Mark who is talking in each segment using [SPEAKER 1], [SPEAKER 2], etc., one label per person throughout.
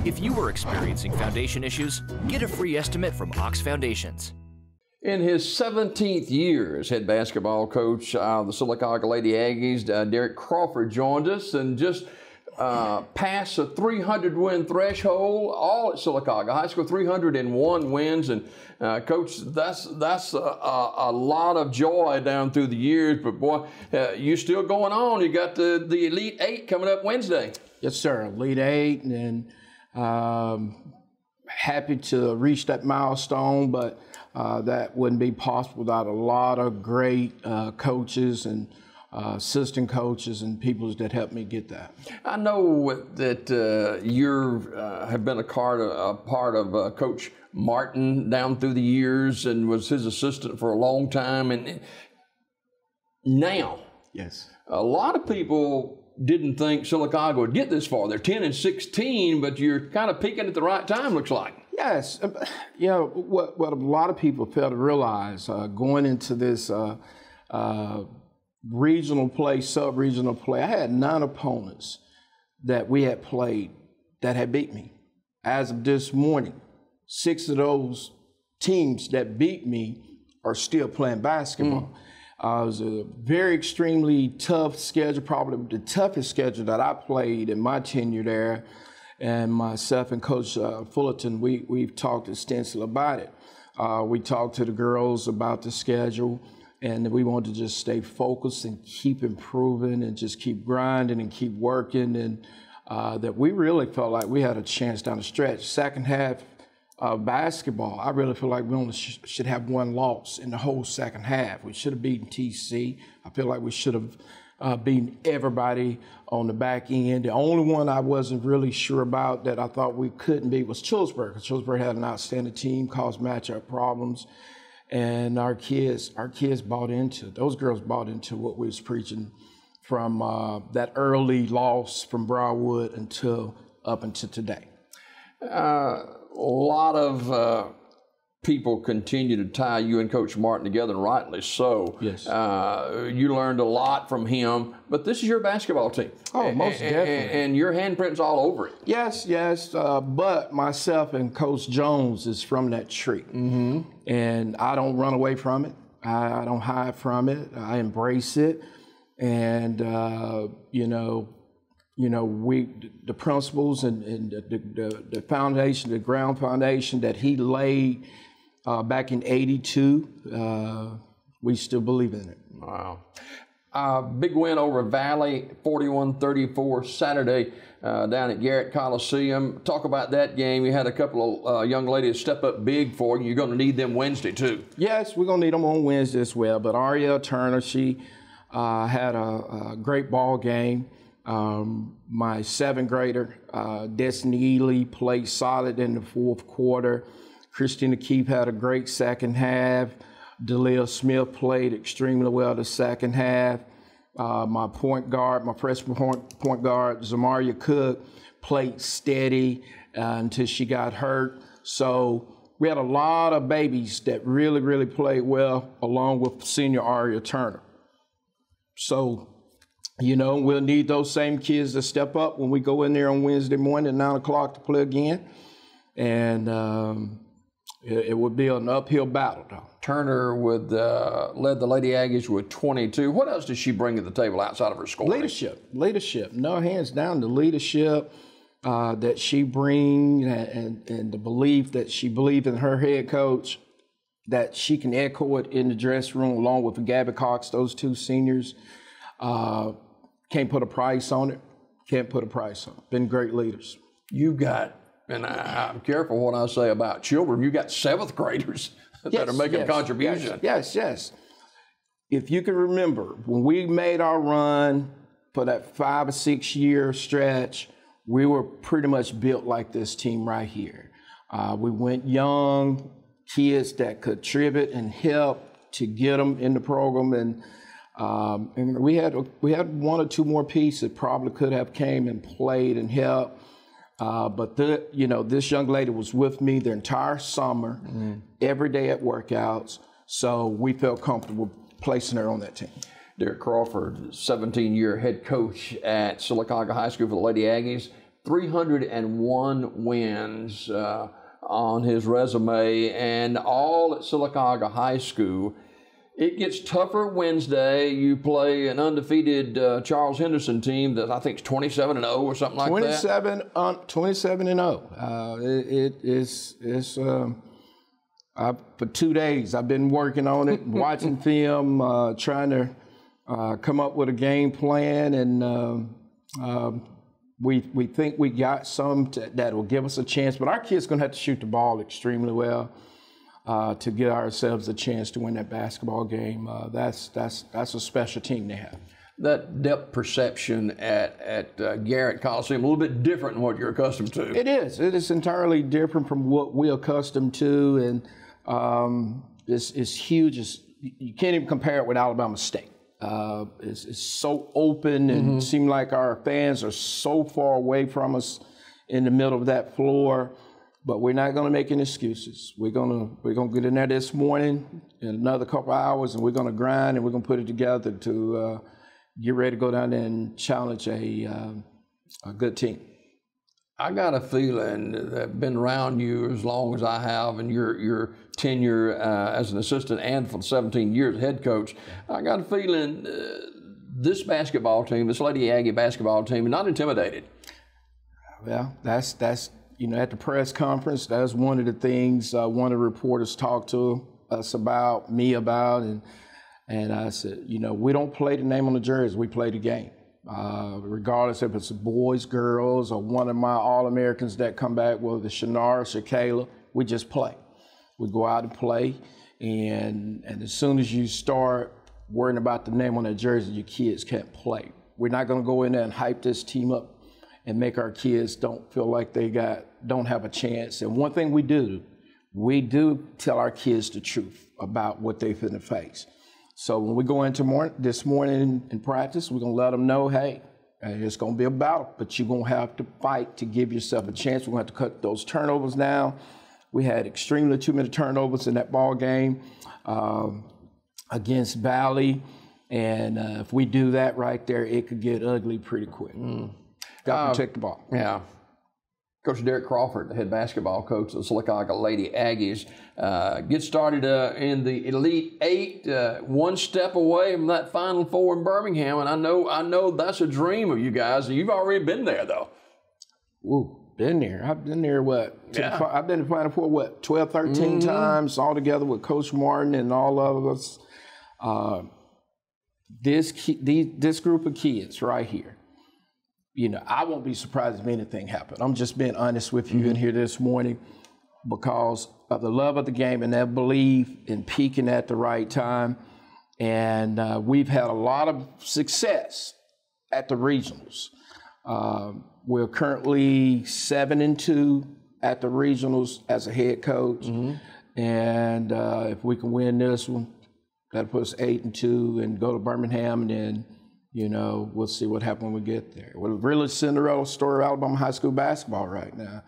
[SPEAKER 1] If you are experiencing foundation issues, get a free estimate from Ox Foundations.
[SPEAKER 2] In his 17th year as head basketball coach of the Sylacauga Lady Aggies, Derrick Crawford joined us and just passed a 300-win threshold, all at Sylacauga High School, 301 wins. And Coach, that's a lot of joy down through the years. But boy, you still going on. You got the Elite Eight coming up Wednesday.
[SPEAKER 3] Yes, sir. Elite Eight, and happy to reach that milestone, but that wouldn't be possible without a lot of great coaches and assistant coaches and people that helped me get that.
[SPEAKER 2] I know that you have been a part of Coach Martin down through the years and was his assistant for a long time. And now,
[SPEAKER 3] yes,
[SPEAKER 2] a lot of people didn't think Sylacauga would get this far. They're 10-16, but you're kind of peaking at the right time, looks like.
[SPEAKER 3] Yes. You know, what a lot of people fail to realize going into this regional play, sub-regional play, I had 9 opponents that we had played that had beat me. As of this morning, 6 of those teams that beat me are still playing basketball. It was a very extremely tough schedule, probably the toughest schedule that I played in my tenure there. And myself and Coach Fullerton, we've talked extensively about it. We talked to the girls about the schedule, and we wanted to just stay focused and keep improving and just keep grinding and keep working. And that we really felt like we had a chance down the stretch. Second half of basketball, I really feel like we only should have 1 loss in the whole second half. We should have beaten TC. I feel like we should have beating everybody on the back end. The only one I wasn't really sure about that I thought we couldn't beat was Chillsburg. Chillsburg had an outstanding team, caused matchup problems, and our kids bought into, those girls bought into what we was preaching from that early loss from Briarwood up until today.
[SPEAKER 2] A lot of people continue to tie you and Coach Martin together, and rightly so.
[SPEAKER 3] Yes.
[SPEAKER 2] You learned a lot from him, but this is your basketball team.
[SPEAKER 3] Oh, most definitely.
[SPEAKER 2] And your handprint's all over it.
[SPEAKER 3] Yes, yes. But myself and Coach Jones is from that tree. Mm-hmm. And I don't run away from it. I don't hide from it. I embrace it. And, the principles and the foundation, the ground foundation that he laid back in '82, we still believe in it.
[SPEAKER 2] Wow. Big win over Valley, 41-34 Saturday down at Garrett Coliseum. Talk about that game. You had a couple of young ladies step up big for you. You're going to need them Wednesday, too.
[SPEAKER 3] Yes, we're going to need them on Wednesday as well. But Ariel Turner, she had a great ball game. My 7th grader, Destiny Ely, played solid in the 4th quarter. Christina Keefe had a great second half. Delia Smith played extremely well the second half. My point guard, my freshman point guard, Zamaria Cook, played steady until she got hurt. So we had a lot of babies that really, really played well, along with senior Ariel Turner. So, we'll need those same kids to step up when we go in there on Wednesday morning at 9 o'clock to play again. And it would be an uphill battle, though.
[SPEAKER 2] Turner led the Lady Aggies with 22. What else does she bring to the table outside of her scoring?
[SPEAKER 3] Leadership. No, hands down, the leadership that she brings and the belief that she believes in her head coach, that she can echo it in the dressing room along with Gabby Cox, those 2 seniors. Can't put a price on it. Been great leaders.
[SPEAKER 2] You got, and I'm careful what I say about children, you got 7th graders that are making contributions.
[SPEAKER 3] Yes. If you can remember, when we made our run for that 5 or 6 year stretch, we were pretty much built like this team right here. We went young, kids that could contribute and help to get them in the program, and we had 1 or 2 more pieces that probably could have came and played and helped. But this young lady was with me the entire summer, every day at workouts. So we felt comfortable placing her on that team.
[SPEAKER 2] Derrick Crawford, 17-year head coach at Sylacauga High School for the Lady Aggies. 301 wins on his resume, and all at Sylacauga High School. It gets tougher Wednesday. You play an undefeated Charles Henderson team that I think is 27-0 or something like that.
[SPEAKER 3] 27-0. For 2 days, I've been working on it, watching film, trying to come up with a game plan, and we think we got some that will give us a chance. But our kids going to have to shoot the ball extremely well to get ourselves a chance to win that basketball game. That's a special team they have.
[SPEAKER 2] That depth perception at Garrett Coliseum a little bit different than what you're accustomed to. It is.
[SPEAKER 3] It is entirely different from what we're accustomed to, and it's huge. You can't even compare it with Alabama State. It's so open, and it seems like our fans are so far away from us in the middle of that floor. But we're not going to make any excuses. We're gonna get in there this morning in another couple hours, and we're going to grind, and we're going to put it together to get ready to go down there and challenge a good team.
[SPEAKER 2] I got a feeling that I've been around you as long as I have, and your tenure as an assistant and for 17 years head coach. I got a feeling this basketball team, this Lady Aggie basketball team, is not intimidated.
[SPEAKER 3] Well, that's at the press conference, that's one of the things one of the reporters talked to us about, and I said, we don't play the name on the jersey, we play the game. Regardless if it's boys, girls, or one of my All-Americans that come back, whether it's Shannara or Shakayla, we just play. We go out and play, and as soon as you start worrying about the name on that jersey, your kids can't play. We're not going to go in there and hype this team up and make our kids don't feel like don't have a chance. And one thing we do tell our kids the truth about what they're finna face. So when we go into this morning in practice, we're gonna let them know, hey, it's gonna be a battle, but you're gonna have to fight to give yourself a chance. We're gonna have to cut those turnovers down. We had extremely too many turnovers in that ball game against Valley. And if we do that right there, it could get ugly pretty quick. Got to protect the ball.
[SPEAKER 2] Yeah. Coach Derrick Crawford, the head basketball coach of the Sylacauga Lady Aggies, gets started in the Elite Eight, one step away from that Final Four in Birmingham. And I know that's a dream of you guys. You've already been there, though.
[SPEAKER 3] Ooh, been there. I've been there, I've been to Final Four, 12, 13 times all together with Coach Martin and all of us. This group of kids right here, I won't be surprised if anything happened. I'm just being honest with you in here this morning because of the love of the game and that belief in peaking at the right time. And we've had a lot of success at the regionals. We're currently 7-2 at the regionals as a head coach. And if we can win this one, that'll put us 8-2 and go to Birmingham, and then we'll see what happens when we get there. Well, really Cinderella story of Alabama high school basketball right now.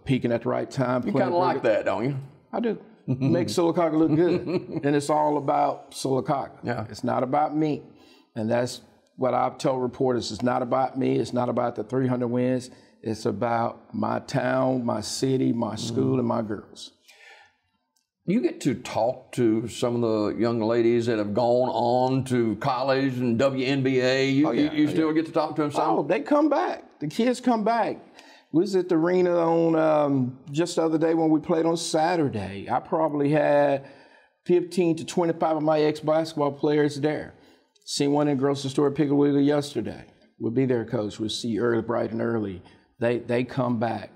[SPEAKER 3] Peaking at the right time.
[SPEAKER 2] You kind of like that, don't you?
[SPEAKER 3] I do. Make Sylacauga look good. And it's all about Sylacauga.
[SPEAKER 2] Yeah.
[SPEAKER 3] It's not about me. And that's what I've told reporters. It's not about me. It's not about the 300 wins. It's about my town, my city, my school, and my girls.
[SPEAKER 2] You get to talk to some of the young ladies that have gone on to college and WNBA. You still get to talk to them some?
[SPEAKER 3] Oh, they come back. The kids come back. We was at the arena on just the other day when we played on Saturday. I probably had 15 to 25 of my ex-basketball players there. Seen one in the grocery store at Piggly Wiggly yesterday. We'll be there, Coach. We'll see you early, bright and early. They come back.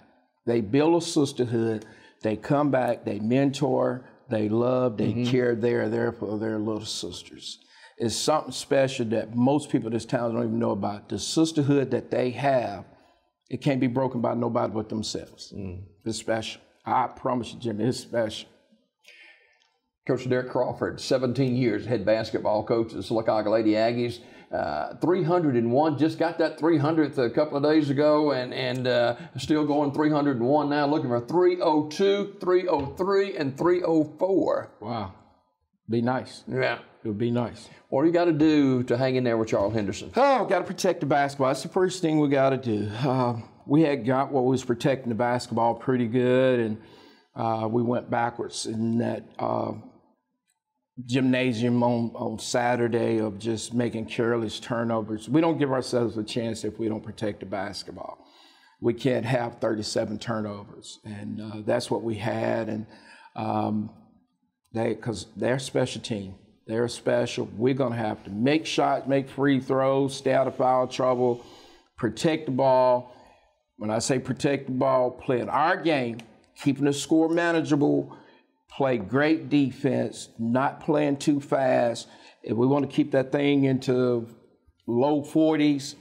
[SPEAKER 3] They build a sisterhood. They come back, they mentor, they love, they care, they're there for their little sisters. It's something special that most people in this town don't even know about. The sisterhood that they have, it can't be broken by nobody but themselves. It's special. I promise you, Jimmy, it's special.
[SPEAKER 2] Coach Derrick Crawford, 17 years head basketball coach of the Sylacauga Lady Aggies. 301, just got that 300th a couple of days ago, and still going 301 now, looking for 302, 303, and 304.
[SPEAKER 3] Wow. Be nice.
[SPEAKER 2] Yeah.
[SPEAKER 3] It would be nice.
[SPEAKER 2] What do you got to do to hang in there with Charles Henderson?
[SPEAKER 3] Oh, got to protect the basketball. That's the first thing we got to do. We had got what was protecting the basketball pretty good, and we went backwards in that gymnasium on Saturday of just making careless turnovers. We don't give ourselves a chance if we don't protect the basketball. We can't have 37 turnovers, and that's what we had. And because they're a special team. They're special. We're going to have to make shots, make free throws, stay out of foul trouble, protect the ball. When I say protect the ball, play in our game, keeping the score manageable, play great defense, not playing too fast. If we want to keep that thing into low 40s,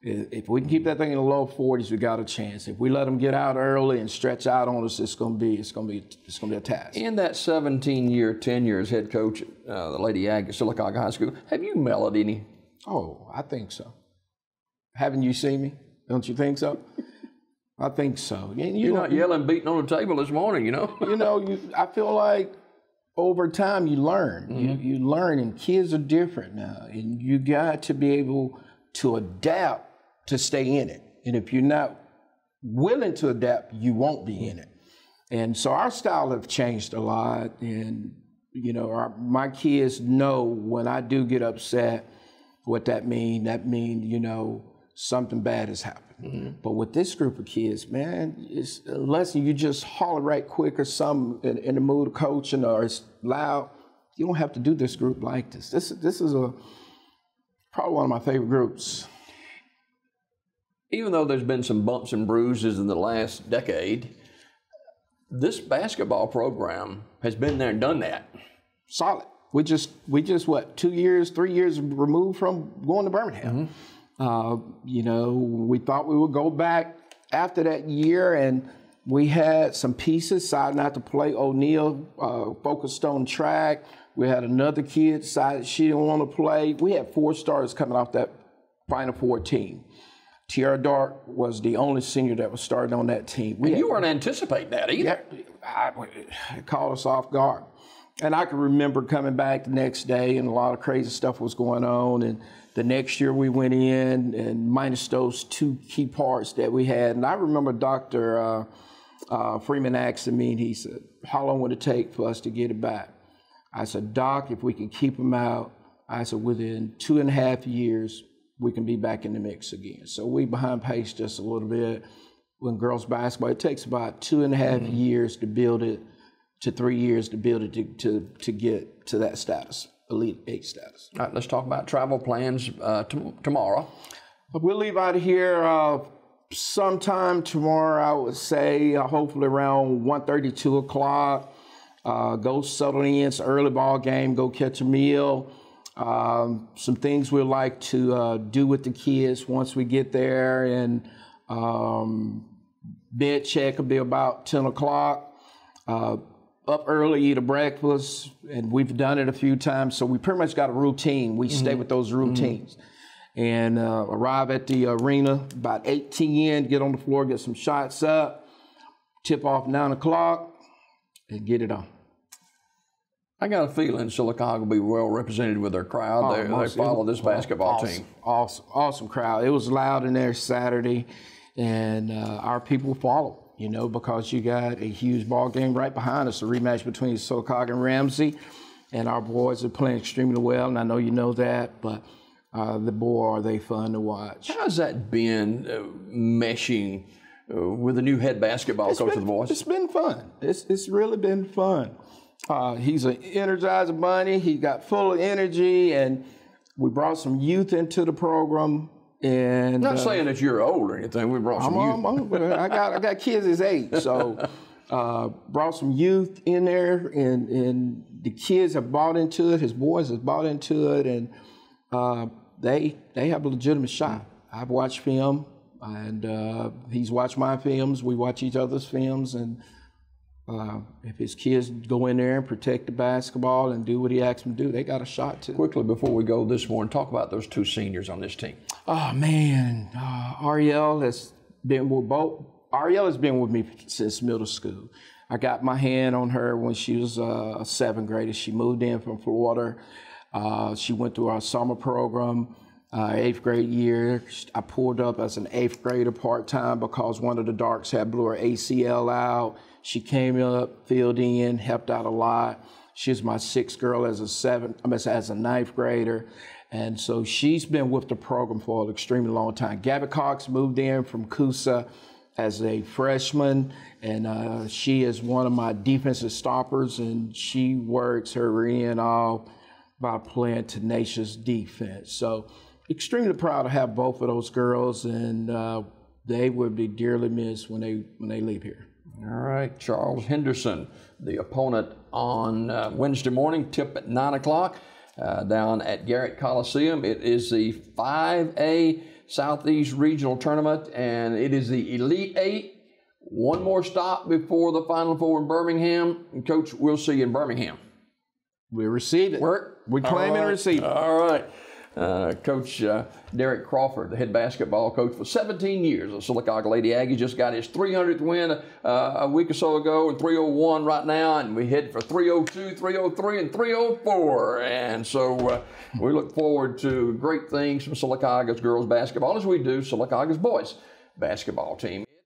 [SPEAKER 3] if we can keep that thing in the low 40s, we got a chance. If we let them get out early and stretch out on us, it's going to be a task.
[SPEAKER 2] In that 17-year tenure as head coach at the Lady Ag at Sylacauga High School, have you mellowed any?
[SPEAKER 3] Oh, I think so. Haven't you seen me? Don't you think so? I think so.
[SPEAKER 2] You're not yelling, beating on the table this morning, you know.
[SPEAKER 3] I feel like over time you learn. Mm-hmm. You learn, and kids are different now, and you got to be able to adapt to stay in it. And if you're not willing to adapt, you won't be in it. And so our style have changed a lot. And, my kids know when I do get upset, what that means. That means, something bad has happened. Mm-hmm. But with this group of kids, man, it's unless you just holler right quick or something in the mood of coaching or it's loud, you don't have to do this group like this. This is probably one of my favorite groups.
[SPEAKER 2] Even though there's been some bumps and bruises in the last decade, this basketball program has been there and done that.
[SPEAKER 3] Solid. We just what, 2 years, 3 years removed from going to Birmingham. Mm-hmm. We thought we would go back after that year, and we had some pieces decided not to play. O'Neal focused on track. We had another kid decided she didn't want to play. We had 4 starters coming off that Final Four team. Tiara Dark was the only senior that was starting on that team.
[SPEAKER 2] You weren't anticipating that either.
[SPEAKER 3] It caught us off guard. And I can remember coming back the next day and a lot of crazy stuff was going on. And the next year we went in and minus those 2 key parts that we had. And I remember Dr. Freeman asking me, and he said, how long would it take for us to get it back? I said, Doc, if we can keep them out, I said, within 2.5 years, we can be back in the mix again. So we behind pace just a little bit. When girls basketball, it takes about 2.5 years to build it, to 3 years to build it to get to that status, Elite 8 status.
[SPEAKER 2] All right, let's talk about travel plans tomorrow.
[SPEAKER 3] We'll leave out of here sometime tomorrow, I would say, hopefully around 1:30, 2 o'clock. Go settle in, it's an early ball game, go catch a meal. Some things we'd like to do with the kids once we get there, and bed check will be about 10 o'clock. Up early, eat a breakfast, and we've done it a few times, so we pretty much got a routine. We stay with those routines. And arrive at the arena about 8:10, get on the floor, get some shots up, tip off 9 o'clock, and get it on.
[SPEAKER 2] I got a feeling Sylacauga will be well represented with their crowd. They follow this basketball team.
[SPEAKER 3] Awesome crowd. It was loud in there Saturday, and our people follow, because you got a huge ball game right behind us, a rematch between Sylacauga and Ramsey, and our boys are playing extremely well, and I know you know that, but are they fun to watch.
[SPEAKER 2] How's that been meshing with the new head basketball coach of the boys?
[SPEAKER 3] It's been fun. It's really been fun. He's an energizer bunny. He got full of energy, and we brought some youth into the program. And
[SPEAKER 2] not saying that you're old or anything. We brought some youth.
[SPEAKER 3] I got kids his age, so brought some youth in there, and the kids have bought into it. His boys have bought into it, and they have a legitimate shot. I've watched film, and he's watched my films. We watch each other's films, and if his kids go in there and protect the basketball and do what he asks them to do, they got a shot too.
[SPEAKER 2] Quickly, before we go this morning, talk about those 2 seniors on this team.
[SPEAKER 3] Oh man, Ariel has been with me since middle school. I got my hand on her when she was a 7th grader. She moved in from Florida. She went through our summer program, 8th grade year. I pulled up as an 8th grader part-time because one of the darks had blew her ACL out. She came up, filled in, helped out a lot. She was my 6th girl as a 9th grader. And so she's been with the program for an extremely long time. Gabby Cox moved in from Coosa as a freshman, and she is one of my defensive stoppers, and she works her rear end off by playing tenacious defense. So extremely proud to have both of those girls, and they would be dearly missed when they leave here.
[SPEAKER 2] All right, Charles Henderson, the opponent on Wednesday morning, tip at 9 o'clock down at Garrett Coliseum. It is the 5A Southeast Regional Tournament, and it is the Elite 8. One more stop before the Final Four in Birmingham. And Coach, we'll see you in Birmingham.
[SPEAKER 3] We receive it. We claim and receive it.
[SPEAKER 2] All right. Coach Derrick Crawford, the head basketball coach for 17 years. The Sylacauga Lady Aggies just got his 300th win a week or so ago, and 301 right now, and we head for 302, 303, and 304. And so we look forward to great things from Sylacauga's girls basketball, as we do Sylacauga's boys basketball team.